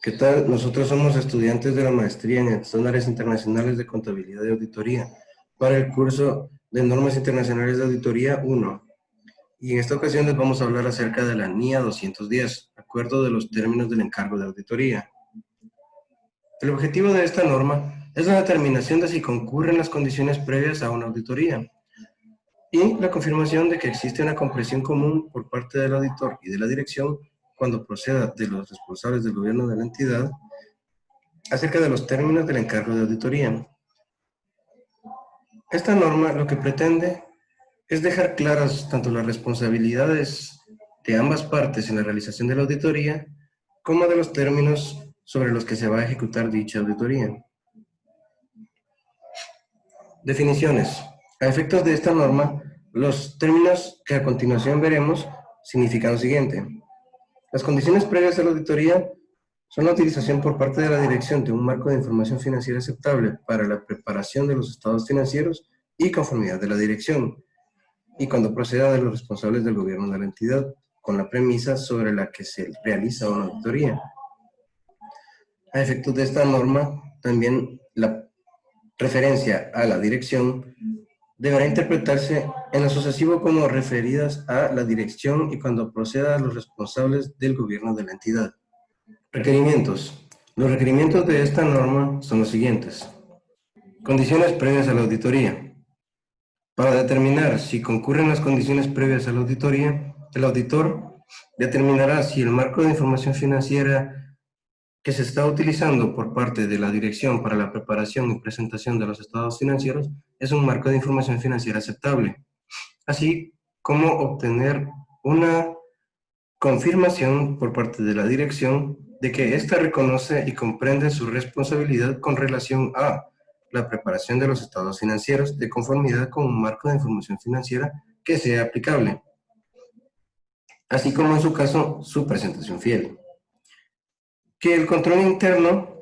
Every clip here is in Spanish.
¿Qué tal? Nosotros somos estudiantes de la maestría en estándares internacionales de contabilidad y auditoría para el curso de normas internacionales de auditoría 1. Y en esta ocasión les vamos a hablar acerca de la NIA 210, Acuerdo de los términos del encargo de auditoría. El objetivo de esta norma es la determinación de si concurren las condiciones previas a una auditoría y la confirmación de que existe una comprensión común por parte del auditor y de la dirección cuando proceda de los responsables del gobierno de la entidad acerca de los términos del encargo de auditoría. Esta norma lo que pretende es dejar claras tanto las responsabilidades de ambas partes en la realización de la auditoría, como de los términos sobre los que se va a ejecutar dicha auditoría. Definiciones. A efectos de esta norma, los términos que a continuación veremos significan lo siguiente. Las condiciones previas a la auditoría son la utilización por parte de la dirección de un marco de información financiera aceptable para la preparación de los estados financieros y conformidad de la dirección, y cuando proceda de los responsables del gobierno de la entidad, con la premisa sobre la que se realiza una auditoría. A efectos de esta norma, también la referencia a la dirección deberá interpretarse en lo sucesivo como referidas a la dirección y cuando proceda a los responsables del gobierno de la entidad. Requerimientos. Los requerimientos de esta norma son los siguientes. Condiciones previas a la auditoría. Para determinar si concurren las condiciones previas a la auditoría, el auditor determinará si el marco de información financiera que se está utilizando por parte de la dirección para la preparación y presentación de los estados financieros es un marco de información financiera aceptable, así como obtener una confirmación por parte de la dirección de que ésta reconoce y comprende su responsabilidad con relación a la preparación de los estados financieros de conformidad con un marco de información financiera que sea aplicable, así como en su caso su presentación fiel. Que el control interno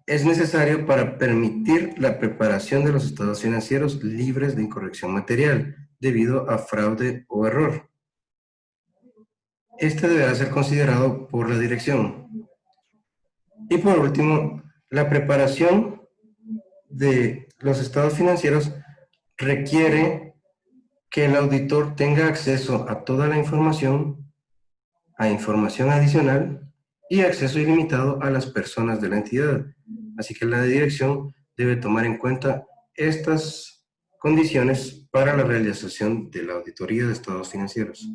es necesario para permitir la preparación de los estados financieros libres de incorrección material debido a fraude o error. Este deberá ser considerado por la dirección. Y por último, la preparación de los estados financieros requiere que el auditor tenga acceso a toda la información, a información adicional y acceso ilimitado a las personas de la entidad. Así que la dirección debe tomar en cuenta estas condiciones para la realización de la auditoría de estados financieros.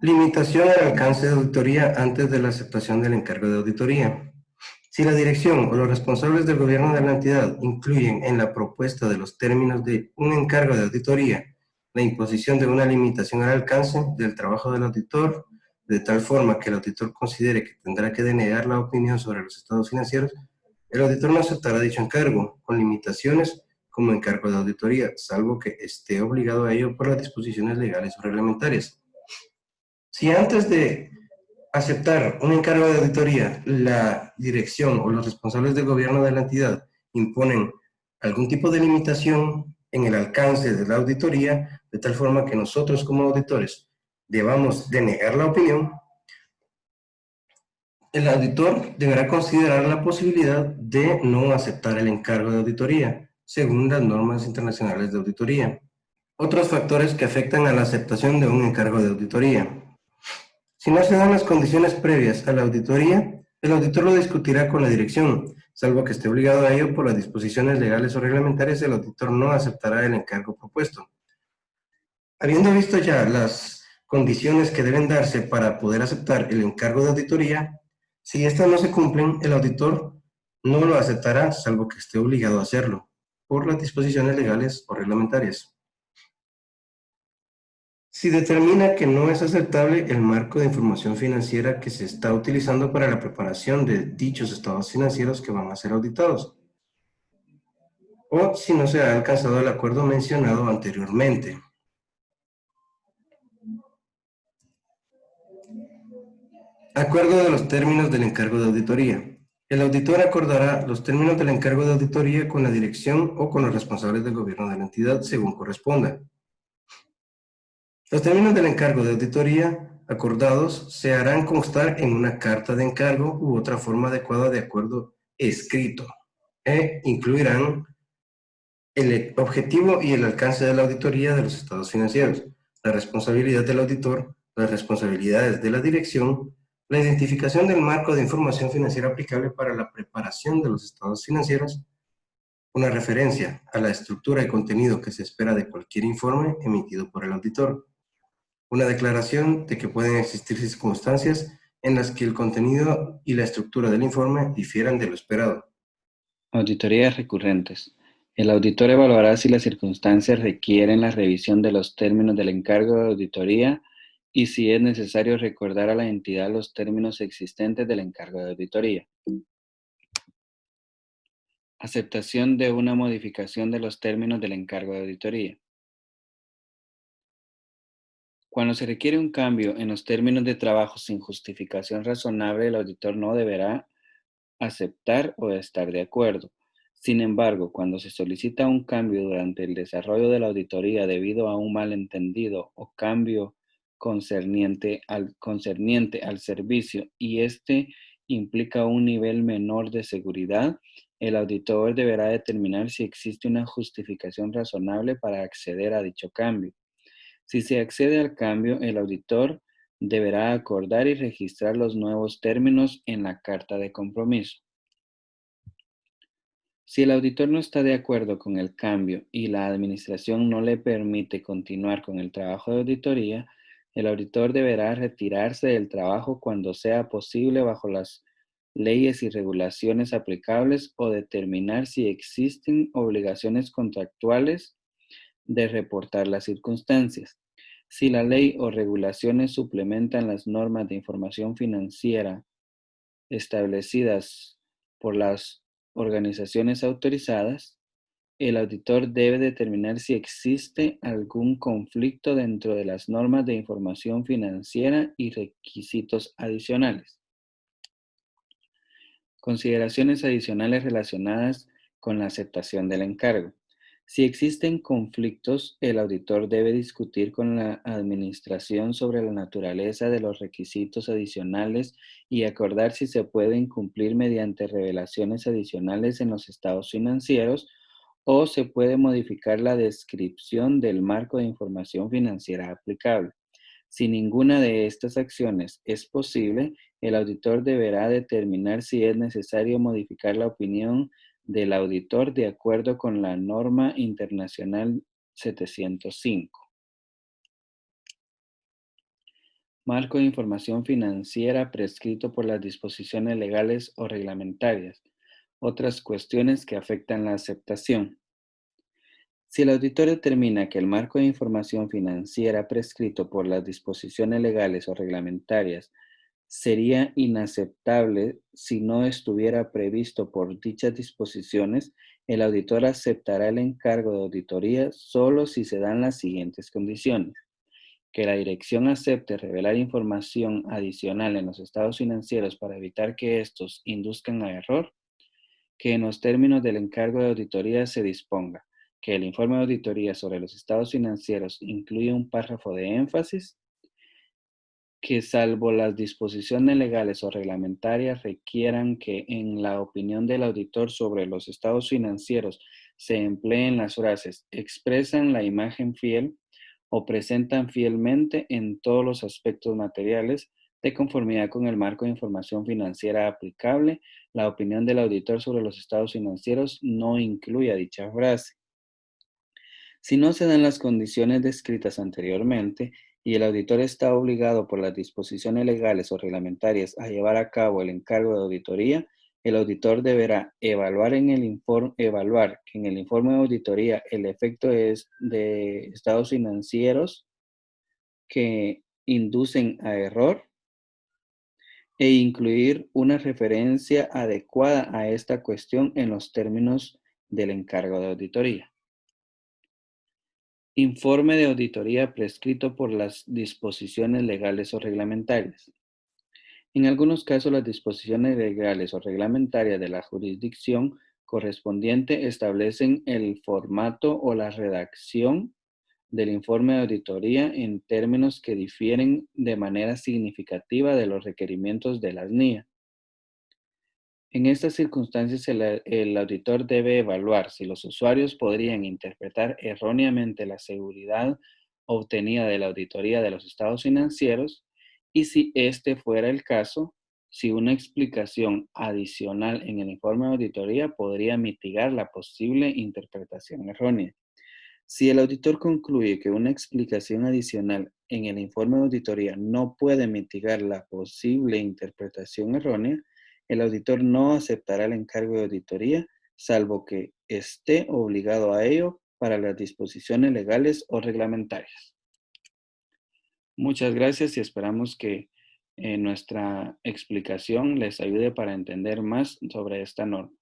Limitación al alcance de auditoría antes de la aceptación del encargo de auditoría. Si la dirección o los responsables del gobierno de la entidad incluyen en la propuesta de los términos de un encargo de auditoría la imposición de una limitación al alcance del trabajo del auditor, de tal forma que el auditor considere que tendrá que denegar la opinión sobre los estados financieros, el auditor no aceptará dicho encargo, con limitaciones como encargo de auditoría, salvo que esté obligado a ello por las disposiciones legales o reglamentarias. Si antes de aceptar un encargo de auditoría, la dirección o los responsables del gobierno de la entidad imponen algún tipo de limitación en el alcance de la auditoría, de tal forma que nosotros como auditores debamos denegar la opinión, el auditor deberá considerar la posibilidad de no aceptar el encargo de auditoría, según las normas internacionales de auditoría. Otros factores que afectan a la aceptación de un encargo de auditoría. Si no se dan las condiciones previas a la auditoría, el auditor lo discutirá con la dirección, salvo que esté obligado a ello por las disposiciones legales o reglamentarias, el auditor no aceptará el encargo propuesto. Habiendo visto ya las condiciones que deben darse para poder aceptar el encargo de auditoría, si estas no se cumplen, el auditor no lo aceptará, salvo que esté obligado a hacerlo, por las disposiciones legales o reglamentarias. Si determina que no es aceptable el marco de información financiera que se está utilizando para la preparación de dichos estados financieros que van a ser auditados, o si no se ha alcanzado el acuerdo mencionado anteriormente. Acuerdo de los términos del encargo de auditoría. El auditor acordará los términos del encargo de auditoría con la dirección o con los responsables del gobierno de la entidad, según corresponda. Los términos del encargo de auditoría acordados se harán constar en una carta de encargo u otra forma adecuada de acuerdo escrito e incluirán el objetivo y el alcance de la auditoría de los estados financieros, la responsabilidad del auditor, las responsabilidades de la dirección, la identificación del marco de información financiera aplicable para la preparación de los estados financieros, una referencia a la estructura y contenido que se espera de cualquier informe emitido por el auditor, una declaración de que pueden existir circunstancias en las que el contenido y la estructura del informe difieran de lo esperado. Auditorías recurrentes. El auditor evaluará si las circunstancias requieren la revisión de los términos del encargo de auditoría y si es necesario recordar a la entidad los términos existentes del encargo de auditoría. Aceptación de una modificación de los términos del encargo de auditoría. Cuando se requiere un cambio en los términos de trabajo sin justificación razonable, el auditor no deberá aceptar o estar de acuerdo. Sin embargo, cuando se solicita un cambio durante el desarrollo de la auditoría debido a un malentendido o cambio concerniente al servicio y este implica un nivel menor de seguridad, el auditor deberá determinar si existe una justificación razonable para acceder a dicho cambio. Si se accede al cambio, el auditor deberá acordar y registrar los nuevos términos en la carta de compromiso. Si el auditor no está de acuerdo con el cambio y la administración no le permite continuar con el trabajo de auditoría, el auditor deberá retirarse del trabajo cuando sea posible bajo las leyes y regulaciones aplicables o determinar si existen obligaciones contractuales de reportar las circunstancias. Si la ley o regulaciones suplementan las normas de información financiera establecidas por las organizaciones autorizadas, el auditor debe determinar si existe algún conflicto dentro de las normas de información financiera y requisitos adicionales. Consideraciones adicionales relacionadas con la aceptación del encargo. Si existen conflictos, el auditor debe discutir con la administración sobre la naturaleza de los requisitos adicionales y acordar si se pueden cumplir mediante revelaciones adicionales en los estados financieros o se puede modificar la descripción del marco de información financiera aplicable. Si ninguna de estas acciones es posible, el auditor deberá determinar si es necesario modificar la opinión del auditor de acuerdo con la norma internacional 705. Marco de información financiera prescrito por las disposiciones legales o reglamentarias. Otras cuestiones que afectan la aceptación. Si el auditor determina que el marco de información financiera prescrito por las disposiciones legales o reglamentarias sería inaceptable si no estuviera previsto por dichas disposiciones, el auditor aceptará el encargo de auditoría solo si se dan las siguientes condiciones: que la dirección acepte revelar información adicional en los estados financieros para evitar que estos induzcan a error, que en los términos del encargo de auditoría se disponga que el informe de auditoría sobre los estados financieros incluye un párrafo de énfasis, que salvo las disposiciones legales o reglamentarias requieran que en la opinión del auditor sobre los estados financieros se empleen las frases expresan la imagen fiel o presentan fielmente en todos los aspectos materiales de conformidad con el marco de información financiera aplicable, la opinión del auditor sobre los estados financieros no incluye dicha frase. Si no se dan las condiciones descritas anteriormente y el auditor está obligado por las disposiciones legales o reglamentarias a llevar a cabo el encargo de auditoría, el auditor deberá evaluar que en el informe de auditoría el efecto es de estados financieros que inducen a error e incluir una referencia adecuada a esta cuestión en los términos del encargo de auditoría. Informe de auditoría prescrito por las disposiciones legales o reglamentarias. En algunos casos, las disposiciones legales o reglamentarias de la jurisdicción correspondiente establecen el formato o la redacción del informe de auditoría en términos que difieren de manera significativa de los requerimientos de las NIA. En estas circunstancias, el auditor debe evaluar si los usuarios podrían interpretar erróneamente la seguridad obtenida de la auditoría de los estados financieros y si este fuera el caso, si una explicación adicional en el informe de auditoría podría mitigar la posible interpretación errónea. Si el auditor concluye que una explicación adicional en el informe de auditoría no puede mitigar la posible interpretación errónea, el auditor no aceptará el encargo de auditoría, salvo que esté obligado a ello para las disposiciones legales o reglamentarias. Muchas gracias y esperamos que nuestra explicación les ayude para entender más sobre esta norma.